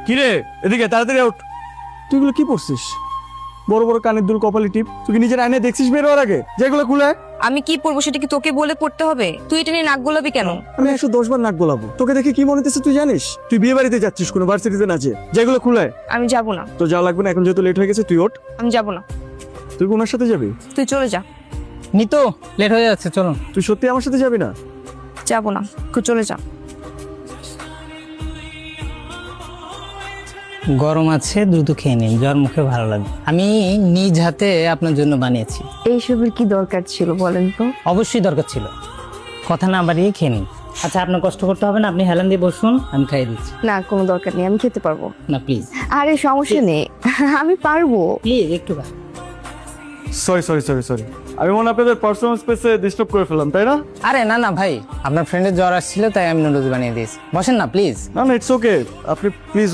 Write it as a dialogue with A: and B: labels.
A: কিরে এদিকে তাড়াতাড়ি আউট। তুই এগুলো কি পড়ছিস? বড় বড় কানের দুল, কপালি টিপ, তুই কি নিজের আয়নে দেখছিস বের হওয়ার আগে যেগুলো খুলে?
B: আমি কি পড়বো সেটা কি তোকে বলে পড়তে হবে? তুই এটা নিয়ে নাক গোলাবি কেন?
A: আমি 110 বার নাক গোলাবো, তোকে দেখে কি মনে হচ্ছে তুই জানিস? তুই বিয়ে বাড়িতে যাচ্ছিস, কোনো ভার্সিটিতে না যে যেগুলো খুলে।
B: আমি যাব না।
A: তো যাওয়া লাগবে না, এখন যেহেতু লেট হয়ে গেছে তুই ওঠ।
B: আমি যাব না।
A: তুই ওনার সাথে যাবি?
B: তুই চলে যা।
C: নিতো লেট হয়ে যাচ্ছে, চলুন।
A: তুই সত্যি আমার সাথে যাবি না?
B: যাব না, তুই চলে যা।
C: গরম আছে, দ্রুত খেয়ে নিন, জ্বর মুখে ভালো লাগবে। আমি নিজ হাতে আপনার জন্য বানিয়েছি।
B: এইসবের কি দরকার ছিল বলেন তো?
C: অবশ্যই দরকার ছিল, কথা না বাড়িয়ে খেয়ে নিন। আচ্ছা, আপনার কষ্ট করতে হবে না, আপনি হেলান দিয়ে বসুন, আমি খাইয়ে দিচ্ছি।
B: না, কোনো দরকার নেই, আমি খেতে পারবো।
C: না প্লিজ
B: আরে সমস্যা নেই, আমি পারবো।
C: প্লিজ একটু
A: সরি সরি সরি সরি, আমি মনে হয় আপনাদের পার্সোনাল স্পেসে ডিস্টার্ব করে ফেললাম, তাই না?
C: আরে না না ভাই, আপনার ফ্রেন্ডের জ্বর আসছিল তাই আমি নুডলস বানিয়ে দিয়েছি। বসেন না প্লিজ।
A: না না, ইটস ওকে, আপনি প্লিজ